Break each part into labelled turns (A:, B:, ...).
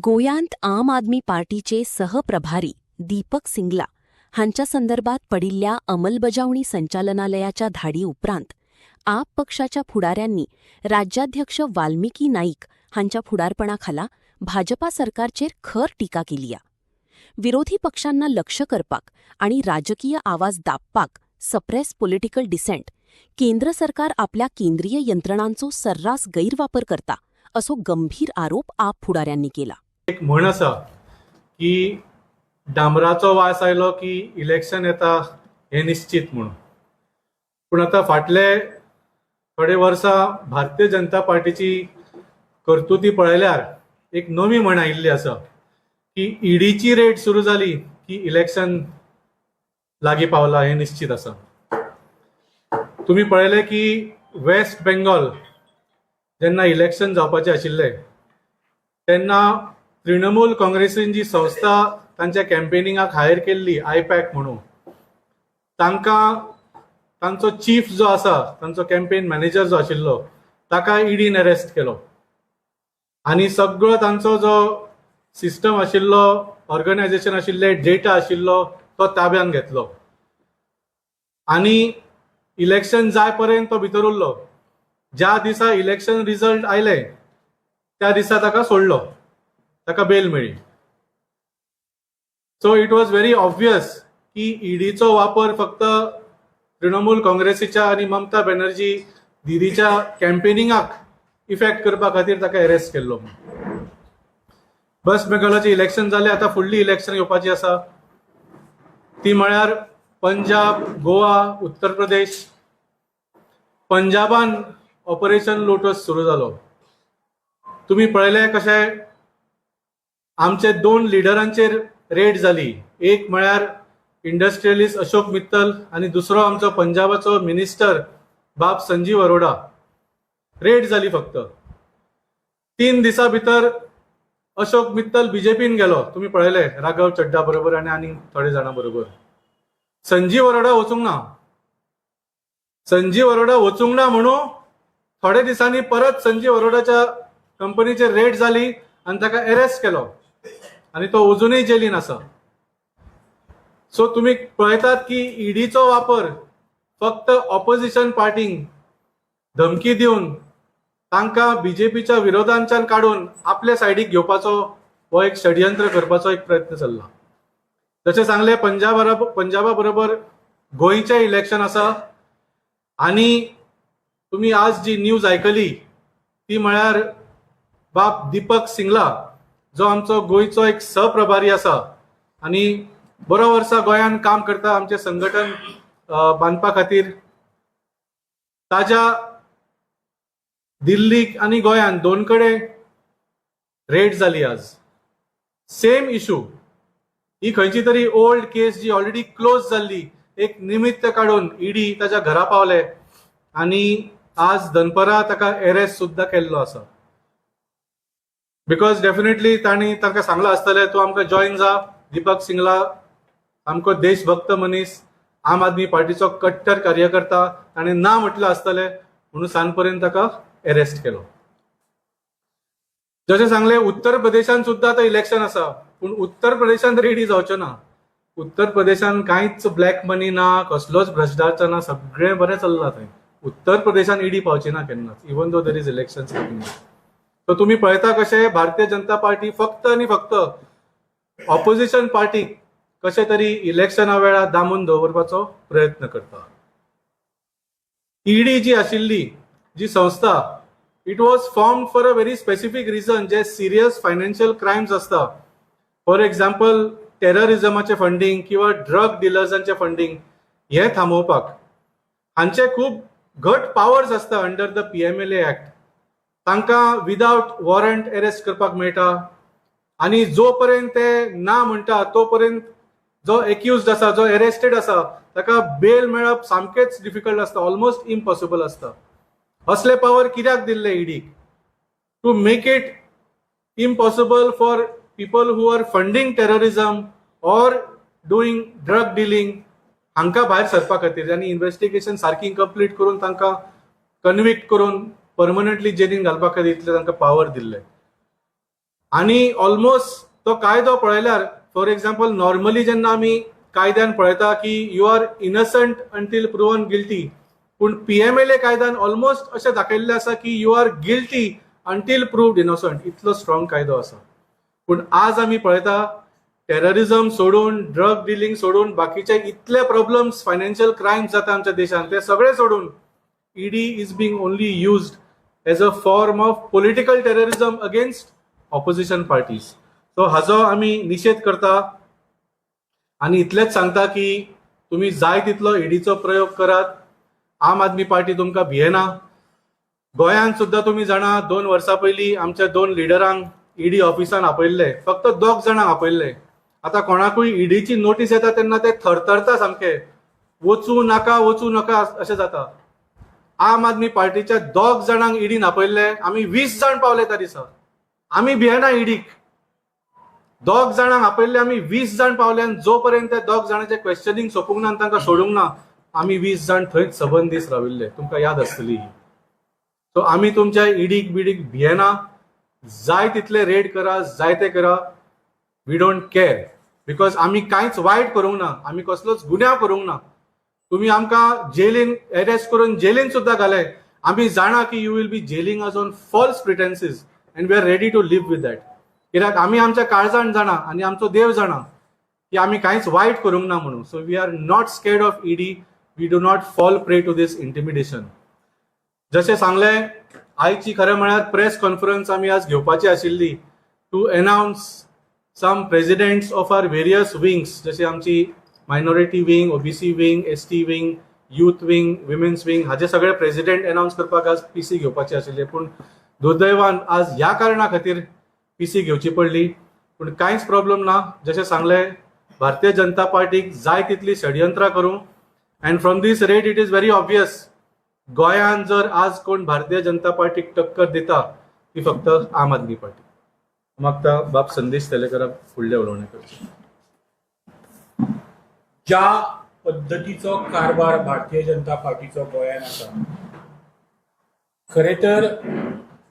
A: गोयांत आम आदमी पार्टीचे सहप्रभारी दीपक सिंगला हांच्या संदर्भात पडिल्ल्या अंमलबजावणी संचालनालयाच्या धाडी उपरांत आप पक्षाच्या फुडाऱ्यांनी राज्याध्यक्ष वाल्मिकी नाईक हांच्या फुडारपणाखाला भाजपा सरकारचेर खर टिका केलीया. विरोधी पक्षांना लक्ष करपाक आणि राजकीय आवाज दाबपाक सप्रेस पॉलिटिकल डिसेंट केंद्र सरकार आपल्या केंद्रीय यंत्रणांचो सर्रास गैरवापर करता असो गंभीर आरोप आप फुडाऱ्यांनी केला.
B: एक म्हण आसा की डांबराचो वास आयलो की इलेक्शन येता हे निश्चित म्हणून. पूण आतां फाटले थोडे वर्सां भारतीय जनता पार्टीची कर्तुती पळयल्यार एक नवी म्हण आयिल्ली आसा की ईडीची रेड सुरू जाली की इलेक्शन लागीं पावला हे निश्चित आसा. तुम्ही पळयलें की वेस्ट बेंगॉल जेन्ना इलेक्शन जावपाचें आशिल्लें तेन्ना तृणमूल काँग्रेसीन जी संस्था तांच्या कॅम्पेनिंगाक हायर केल्ली आयपॅक म्हणून तांचो चीफ जो आसा तांचो कॅम्पेन मॅनेजर जो आशिल्लो ताका ईडीन अरेस्ट केलो आनी सगळो तांचो जो सिस्टम आशिल्लो ऑर्गनायझेशन आशिल्ले डेटा आशिल्लो तो ताब्यान घेतलो आनी इलेक्शन जाय पर्यंत तो भितर उरलो. ज्या दिसा इलेक्शन रिजल्ट आयले त्या दिसा ताका सोडलो, ताका बेल मेळ्ळी. So it was very obvious की ईडीचो वापर फक्त तृणमूल काँग्रेसीच्या आणि ममता बॅनर्जी दिदीच्या कॅम्पेनिंगाक इफेक्ट करपा खातीर ताका अरेस्ट केल्लो. वेस्ट बेंगॉलाचे इलेक्शन जाले, आतां फुडली इलेक्शन येवपाची आसा ती म्हळ्यार पंजाब, गोवा, उत्तर प्रदेश. पंजाबान ऑपरेशन लोटस सुरू जालो. तुम्ही पळयले कशें आमचे दोन लिडरांचेर रेड जाली. एक म्हळ्यार इंडस्ट्रियलिस्ट अशोक मित्तल आणि दुसरो आमचो पंजाबाचो मिनिस्टर बाब संजीव अरोडा. रेड जाली फक्त 3 दिसां भितर. अशोक मित्तल बीजेपीन गेलो, तुम्ही पळयले राघव चड्डा बरोबर आणि थोडे जाणां बरोबर. संजीव अरोडा वचूंक ना. संजीव अरोडा वचूंक ना म्हणून थोडे दिसांनी परत संजीव अरोडाच्या कंपनीचेर रेड जाली आणि ताका अरेस्ट केलो आणि तो अजूनही जेलीन आसा. सो तुम्ही पळयतात की ईडीचो वापर फक्त ऑपोजिशन पार्टींक धमकी दिवन तांकां बीजेपीच्या विरोधांच्यान काडून आपल्या सायडीक घेवपाचो हो एक षडयंत्र करपाचो एक प्रयत्न चल्ला. जशें सांगले पंजाबा बरोबर गोंयचें इलेक्शन आसा आणि तुम्ही आज जी न्यूज आयकली ती म्हळ्यार बाब दीपक सिंगला जो आमचो गोंयचो एक सहप्रभारी आसा आणि बरो वर्सा गोंयान काम करता आमचे संघटन बांदपा खातीर. ताज्या दिल्लीक आणि गोंयान दोन कडेन रेड जाली आज. सेम इशू, ही खंयची तरी ओल्ड केस जी ऑलरेडी क्लोज जाल्ली एक निमित्त काढून ईडी ताच्या घरा पावले आणि आज दनपरा ताका अरेस्ट सुद्धा केल्लो आसा. बिकॉज डेफिनेटली तांणी तांकां सांगला आसतलें तूं आमकां जॉईन जा. दीपक सिंगला आमको देशभक्त मनीस, आम आदमी पार्टीचो कट्टर कार्यकर्ता, ताणें ना म्हटलं आसतलें म्हणून सांज पर्यंत ताका अरेस्ट केलो. जशें सांगलें उत्तर प्रदेशान सुद्धा आतां इलेक्शन आसा पूण उत्तर प्रदेशान रेडी जावचें ना. उत्तर प्रदेशान कांयच ब्लॅक मनी ना, कसलोच भ्रष्टाचार ना, सगळें बरें चल्लां थंय. उत्तर प्रदेशान ईडी पावची ना केन्नाच, even though there is election. So तुम्ही पळयता कशें भारतीय जनता पार्टी फक्त आणि फक्त ऑपोजिशन पार्टीक कशें तरी इलेक्शना वेळार दामून दवरपाचो प्रयत्न करता. ईडी जी आशिल्ली जी संस्था, it was formed for a very specific reason. जे सिरियस फायनान्शियल क्रायम्स असता, फॉर एक्झाम्पल टेररिझमाचे फंडिंग किंवा ड्रग डिलर्सांचे फंडिंग हे थांबोवपाक हांचे खूप घट पावर्स असता अंडर द PMLA ऍक्ट. तांकां विदाउट वॉरंट अरेस्ट करपाक मेळटा आणि जो पर्यंत ते ना म्हणटा तो पर्यंत जो एक्युज्ड आसा, जो अरेस्टेड आसा ताका बेल मेळप सामकेच डिफिकल्ट आसता, ऑलमोस्ट इम्पॉसिबल आसता. असले पावर कित्याक दिल्ले ईडीक? To make it impossible for people who are funding terrorism or doing drug dealing हांकां भायर सरपा खातीर आनी इन्व्हेस्टिगेशन सारकी कंप्लीट करून तांकां कन्विक्ट करून परमनंटली जेलीन घालपा खातीर तांकां पावर दिल्ले. आणि ऑलमोस्ट तो कायदो पळयल्यार फॉर एक्झाम्पल नॉर्मली जेन्ना आमी कायद्यान पळयता की you are innocent until proven guilty, पूण पीएमएलए कायद्यान ऑलमोस्ट अशें दाखयल्लें आसा की you are guilty until proved innocent. इतलो स्ट्रॉंग कायदो आसा. पूण आज आमी पळयता टेररिझम सोडून, ड्रग डिलिंग सोडून, बाकीचे इतले प्रॉब्लेम्स, फायनान्शियल क्रायम्स जाता आमच्या देशांत, ते सगळे सोडून ED is being only used as a form of political terrorism against opposition parties. So हाजो आमी निशेध करता आणि इतलेच सांगता की तुम्ही जाय तितलो ईडीचो प्रयोग करात. आम आदमी पार्टी तुमकां भियेना. गोंयांत सुद्धा तुम्ही जाणा 2 वर्सां पयलीं आमच्या 2 लिडरांक ईडी ऑफिसान आपयल्ले, फक्त 2 जाणांक आपयल्ले. आता कोणाकूय ईडीची नोटीस येता तेन्ना ते थरथरता सामके, वचूं नाका अशें जाता. आम आदमी पार्टीच्या 2 जाणांक ईडीन आपयल्ले, आमी 20 जाण पावले त्या दिसा. आमी भियेना ईडीक. 2 जाणांक आपयल्ले, आमी 20 जाण पावले, आनी जो पर्यंत त्या 2 जाणांचे क्वेश्चनिंग सोंपूंक ना, तांकां सोडूंक ना, आमी 20 जाण थंयच सबंद दीस राविल्ले. तुमकां याद आसतली. सो आमी तुमच्या ईडीक बिडीक भियेना. जाय तितले रेड करा, जाय ते करा. वी डोंट केअर, बिकॉज आमी कांयच वायट करूंक ना, आमी कसलोच गुन्यांव करूंक ना. तुम्ही आमकां जेलीन अरेस्ट करून जेलीन सुद्धा घाले, आमी जाणा की you will be jailing us on false pretences, and we are ready to live with that. कित्याक आमी आमच्या काळजान जाणा आनी आमचो देव जाणा की आमी कांयच वायट करूंक ना म्हणून. So we are not scared of ED. We do not fall prey to this intimidation. जशें सांगलें, आयची खरें म्हळ्यार प्रेस कॉन्फरन्स आमी आज घेवपाची आशिल्ली to announce some presidents of our various wings, जशी आमची minority wing, OBC wing, ST wing, youth wing, women's wing, हाचे सगळे प्रेसिडेंट अनाउन्स करपाक आज पीसी घेवपाची आशिल्ली. पूण दुर्दैवान आज ह्या कारणा खातीर पीसी घेवची पडली. पूण कांयच प्रॉब्लेम ना. जशें सांगलें, भारतीय जनता पार्टीक जाय तितली षडयंत्रां करूं, and from this rate it is very obvious, गोंयांत जर आज कोण भारतीय जनता पार्टीक टक्कर दिता ती फक्त आम आदमी पार्टी. मागता बाब संदेश तेलेकराक फुडले उलोवणे करचे.
C: ज्या पद्धतीचो कारभार भारतीय जनता पार्टीचो गोंयांत आसा, खरे तर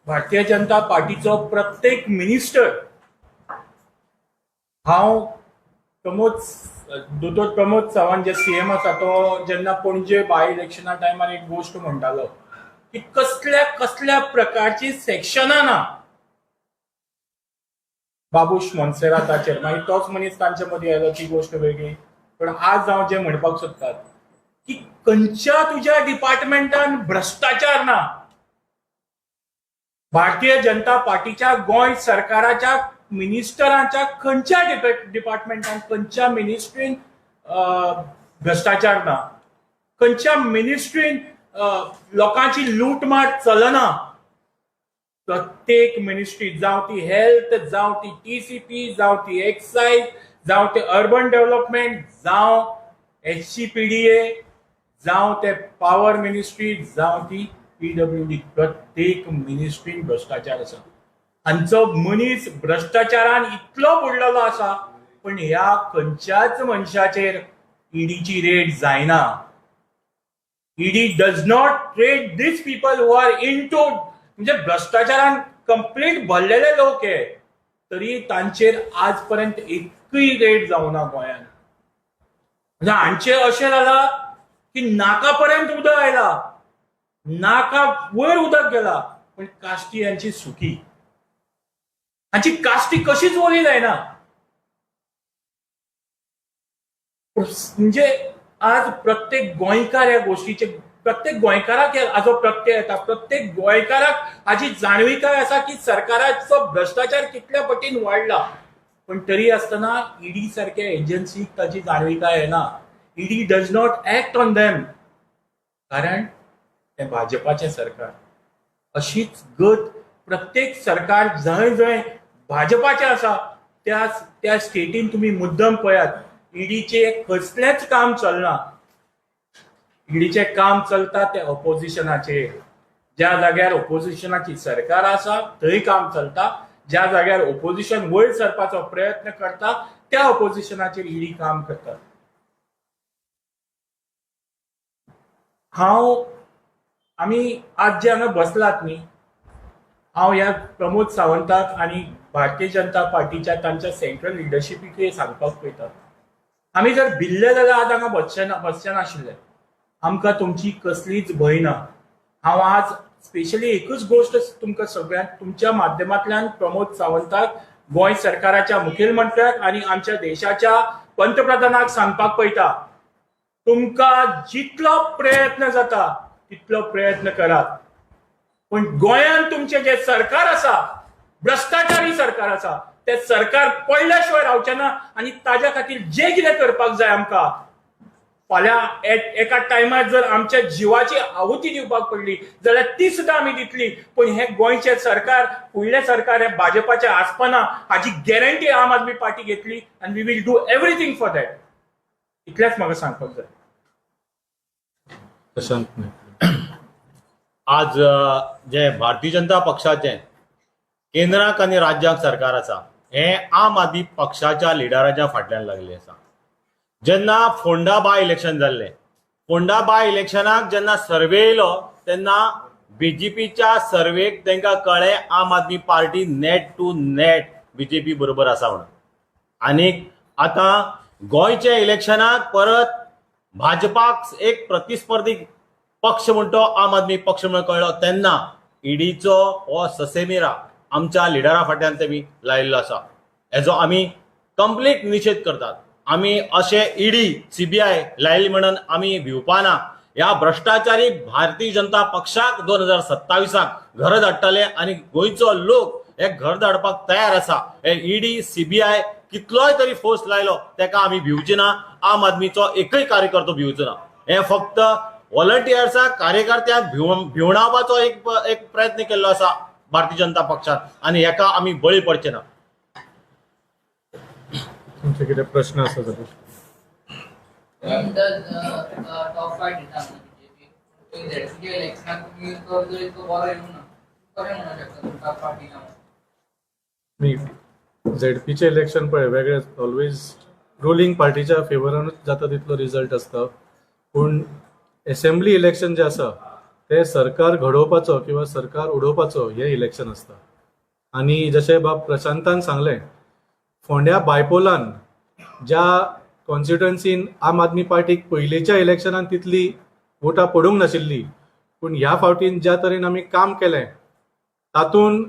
C: भारतीय जनता पार्टीचो प्रत्येक मिनिस्टर, हांव दोतोर प्रमोद सावंत जे सीएम आसा, तो जेन्ना पणजे बाय इलेक्शना टायमार एक गोष्ट म्हणटालो की कसल्या प्रकारची सेक्शनां ना बाबूश मोन्सेराताचेर. मागीर तोच मनीस तांचे मदीं आयलो, ती गोष्ट वेगळी. पण आज हांव जे म्हणपाक सोदता की खंयच्या तुज्या डिपार्टमेंटान भ्रष्टाचार ना. भारतीय जनता पार्टीच्या गोंय सरकाराच्या मिनिस्टरांच्या खंयच्या डिपार्टमेंटान, खंयच्या मिनिस्ट्रीन भ्रष्टाचार ना. खंयच्या मिनिस्ट्रीन लोकांची लूटमार चलना. प्रत्येक मिनिस्ट्री, जावं ती हेल्थ, जावं ती टीसीपी, जावं ती एक्सायज, जावं ते अर्बन डेव्हलपमेंट, जावं एचसीपीडीए, जावं ते पॉवर मिनिस्ट्री, जावं ती पीडब्ल्यूडी, प्रत्येक मिनिस्ट्रीन भ्रष्टाचार आसा. हांचो मनीस भ्रष्टाचारान इतलो बुडलेलो आसा, पण ह्या खंयच्याच मनशाचेर ईडीची रेड जायना. ED does not red these people who are into, म्हणजे भ्रष्टाचारान कंप्लीट भरलेले लोक हे, तरी तांचेर आज पर्यंत एकूय रेड जावना गोंयांत. म्हणजे हांचे अशें जाला की नाका पर्यंत उदक आयला, नाका वयर उदक गेला, पण काश्टी यांची सुखी. हांची काश्टी कशीच ओली जायना. म्हणजे आज प्रत्येक गोंयकार ह्या गोष्टीचे, प्रत्येक गोंयकाराक हाजो प्रत्यय येता. प्रत्येक गोंयकाराक हाची जाणविकाय आसा की सरकाराचो भ्रष्टाचार कितल्या पटीन वाडला. पण तरी आसतना ईडी सारख्या एजन्सीक ताची जाणविकाय येना. ED does not act on them, कारण ते भाजपाचें सरकार. अशीच गत प्रत्येक सरकार जंय जंय भाजपाचें आसा त्या स्टेटीन तुम्ही मुद्दम पळयात, ईडीचे कसलेंच काम चलना. ईडीचे काम चलता ते ऑपोजिशनाचेर. ज्या जाग्यार ऑपोजिशनाची सरकार आसा थंय काम चलता. ज्या जाग्यार ऑपोजिशन वयर सरपाचो प्रयत्न करता त्या ऑपोजिशनाचेर ईडी काम करता. आमी आज जे हांगा बसलात न्ही, हांव ह्या प्रमोद सावंताक आनी भारतीय जनता पार्टीच्या तांच्या सेंट्रल लिडरशिपीक सांगपाक पळयता, आमी जर भिल्ले जाल्यार आज हांगा बसचे नाशिल्ले. आमकां तुमची कसलीच भंय ना. हांव आज स्पेशली एकूच गोष्ट तुमकां सगळ्यांक तुमच्या माध्यमांतल्यान प्रमोद सावंताक, गोंय सरकाराच्या मुखेलमंत्र्याक आनी आमच्या देशाच्या पंतप्रधानाक सांगपाक पळयता, तुमकां जितलो प्रयत्न जाता तितलो प्रयत्न करात. पण गोंयांत तुमचें जे सरकार आसा, भ्रष्टाचारी सरकार आसा, ते सरकार पडल्या शिवाय रावचें ना. आनी ताज्या खातीर जें कितें करपाक जाय आमकां, फाल्यां एका टायमार जर आमच्या जिवाची आहुती दिवपाक पडली जाल्यार ती सुद्दां आमी दितली. पण हे गोंयचे सरकार, फुडलें सरकार हे भाजपाचें आसपाना हाची गॅरंटी आम आदमी पार्टी घेतली. आनी we will do everything for that. इतलेंच म्हाका सांगपाक जाय.
B: प्रशांत
D: आज जे भारतीय जनता पक्षाचे केंद्राक आनी राज्याक सरकार आसा, हे आम आदमी पक्षाच्या लिडराच्या फाटल्यान लागले आसा. जेन्ना फोंडा बाय इलेक्शन जाल्ले, फोंडा बाय इलेक्शनाक जेन्ना सर्वे येयलो तेन्ना बीजेपीच्या सर्वेक तांकां कळ्ळें Aam Aadmi Party net to net BJP बरोबर आसा म्हणून. आनीक आतां गोंयच्या इलेक्शनाक परत भाजपाक एक प्रतिस्पर्धी पक्ष म्हणून तो आम आदमी पक्ष म्हणून कळ्ळो तेन्ना ईडीचो हो ससेमिरा आमच्या लिडरा फाटल्यान तेमी लायिल्लो आसा. हेजो आमी कंप्लीट निशेध करतात. आमी अशे ईडी सीबीआय लायली म्हणून आमी भिवपाना. ह्या भ्रष्टाचारी भारतीय जनता पक्षाक 2027 घर धाडटले आनी गोंयचो लोक हे घर धाडपाक तयार आसा. हे ईडी सीबीआय कितलोय तरी फोर्स लायलो तेका आमी भिवची ना. आम आदमीचो एकय कार्यकर्तो भिवचो ना. हे फक्त व्हॉलंटियर्साक, कार्यकर्त्यांक भिवणावपाचो एक प्रयत्न केल्लो आसा भारतीय जनता पक्षान आनी हेका आमी बळी पडचे ना.
B: तुमचे कितें प्रश्न आसा जाल्यार
E: टॉप फायट दिता बीजेपी झेडपीच्या इलेक्शनाक तुम्ही जर इतको बरो येवंक ना, कशें म्हणूं शकता तुमकां पार्टी जावन?
B: मी झेडपीचे इलेक्शन पळय वेगळे, ऑलवेज रुलींग पार्टीच्या फेवरानूच जाता तितलो रिजल्ट आसता. पूण असेंब्ली इलेक्शन जे आसा ते सरकार घडोवपाचो किंवा सरकार उडोवपाचो हे इलेक्शन आसता. आनी जशें बाब प्रशांतान सांगलें, फोंड्या बायपोलान ज्या कॉन्स्टिट्युएन्सीन आम आदमी पार्टीक पयलींच्या इलेक्शनान तितली वोटां पडूंक नाशिल्ली, पूण ह्या फावटीन ज्या तरेन आमी काम केलें तातूंत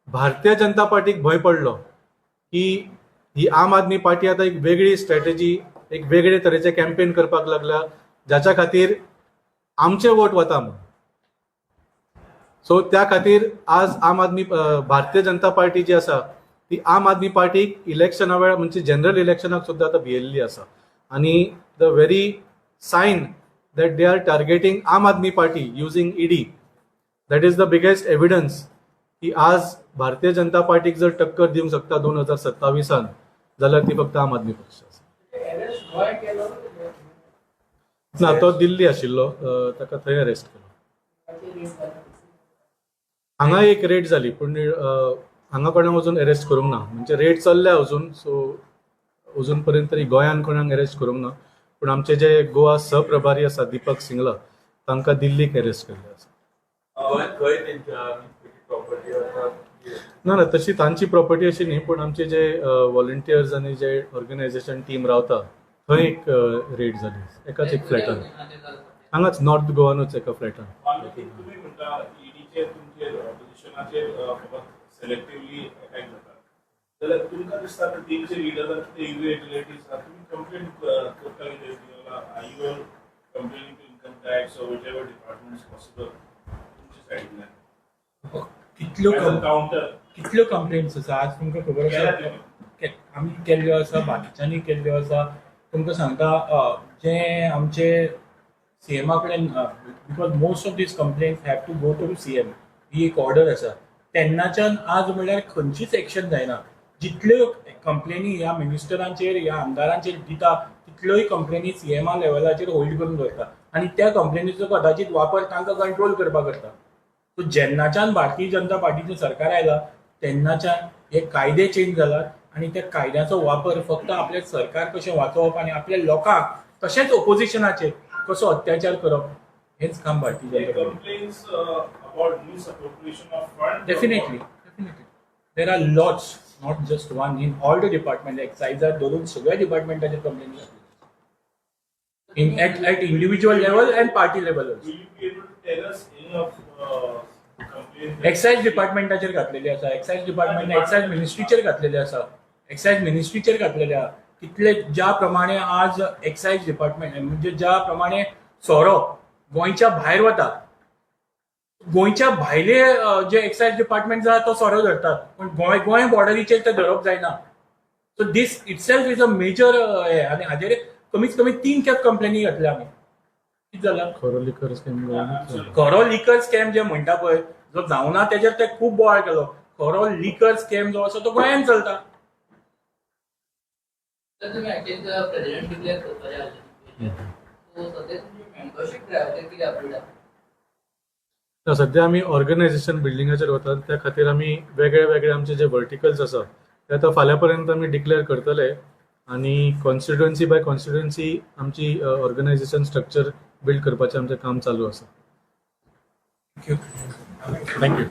B: भारतीय जनता पार्टीक भंय पडलो की ही आम आदमी पार्टी आतां एक वेगळी स्ट्रॅटेजी, एक वेगळे तरेचे कॅम्पेन करपाक लागला जाच्या खातीर आमचे वोट वता म्हणून. सो त्या खातीर आज आम आदमी भारतीय जनता पार्टी जी आसा ती आम आदमी पार्टीक इलेक्शना वेळार म्हणजे जनरल इलेक्शनाक सुद्दां आतां भियेल्ली आसा. आनी the very sign that they are targeting Aam Aadmi Party using ED, that is the biggest evidence की आज भारतीय जनता पार्टीक जर टक्कर दिवंक शकता 2027 जाल्यार ती फक्त आम आदमी पक्ष आसा. ना, तो दिल्ली आशिल्लो, ताका थंय अरेस्ट केलो. हांगा एक रेड जाली पूण हांगा कोणाक अजून अरेस्ट करूंक ना. म्हणजे रेड चल्ल्या अजून, सो अजून पर्यंत तरी गोंयान कोणाक अरेस्ट करूंक ना. पूण आमचे जे गोवा सहप्रभारी आसा दीपक सिंगला तांकां दिल्लीक अरेस्ट केल्ले आसा. ना तशी तांची प्रॉपर्टी अशी न्ही, पूण आमचे जे व्हॉलंटियर्स आनी जे ऑर्गनायझेशन टीम रावता थंय एक रेड जाली एकाच एक फ्लॅटान, हांगाच नॉर्थ गोवानूच एका फ्लॅटान.
F: तुम्ही म्हणता ईडीचे तुमचे ऑपोजिशनाचे सेलेक्टिव्हली अटॅक जातात, जाल्यार तुमकां दिसता टीमचे लिडर ते इरेग्युलरिटीज आसा, तुम्ही कंप्लेंट करता कितें are you complaining to income tax और व्हिच एवर डिपार्टमेंट्स पॉसिबल तुमच्या सायडींतल्यान? कितल्यो
C: कंप्लेंट्स आसा आज तुमकां खबर आसा? आमी केल्ल्यो आसा, बाकीच्यांनी केल्ल्यो आसा. तुमकां सांगता जे आमचे सीएमा कडेन, because most of these complaints have to go to CM, ही एक ऑर्डर आसा. तेन्नाच्यान आज म्हणल्यार खंयचीच एक्शन जायना. जितल्यो कंप्लेनी ह्या मिनिस्टरांचेर ह्या आमदारांचेर दिता तितल्योय कंप्लेनी सीएमा लेवलाचेर होल्ड करून दवरता आनी त्या कंप्लेनीचो कदाचित वापर तांकां कंट्रोल करपाक करता. सो जेन्नाच्यान भारतीय जनता पार्टीचें सरकार आयला तेन्नाच्यान हे कायदे चेंज जालात आनी त्या कायद्याचो वापर फक्त आपले सरकार कशें वाचोवप आनी आपल्या लोकांक तशेंच ऑपोजिशनाचेर कसो अत्याचार करप हेच काम Bharatiya Janata Party. Definitely there are lots not just one, in all the department, एक्सायजार धरून सगळ्या डिपार्टमेंटाचे कंप्लेनी in at individual level and party level also.
F: Will you be able to tell us any of complaints?
C: Excise डिपार्टमेंटाचेर घातलेली आसा, एक्सायज डिपार्टमेंट एक्सायज मिनिस्ट्रीचेर घातलेले आसा, एक्सायज मिनिस्ट्रीचेर घातलेले आसा. कितले ज्या प्रमाणे आज एक्सायज डिपार्टमेंट म्हणजे ज्या प्रमाणे सोरो गोंयच्या भायर वता, गोंयच्या भायले जे एक्सायज डिपार्टमेंट आसा तो सोरो धरतात, पण गोंय बॉर्डरीचेर ते धरप जायना. So this itself is a major हे, आनी हाजेर कमीत कमी 3 खेप कंप्लेनी घातल्या आमी. कितें जाला
B: खरो लिकर स्कॅम
C: खरो लिकर स्कॅम जे म्हणटा पळय, जो जावना तेजेर ते खूब बोवाळ केलो. खरो लिकर स्कॅम जो आसा तो गोंयांत चलता.
E: तर तुम्ही ऍक्च्युअली प्रेसिडेंट डिक्लेअर करपाचे आसले, सो सध्या तुमची मेंबरशीप ड्रायव्हर किती अपडेट आसा?
B: सध्या आम्ही ऑर्गनायझेशन बिल्डिंगाचेर वतात, त्या खातीर आमी वेगळे वेगळे आमचे जे वर्टिकल्स आसा ते आतां फाल्यां पर्यंत आमी डिक्लेअर करतले आणि कॉन्स्टिट्युएन्सी बाय कॉन्स्टिट्युएन्सी आमची ऑर्गनायझेशन स्ट्रक्चर बिल्ड करपाचें आमचें काम चालू आसा.
C: थँक्यू.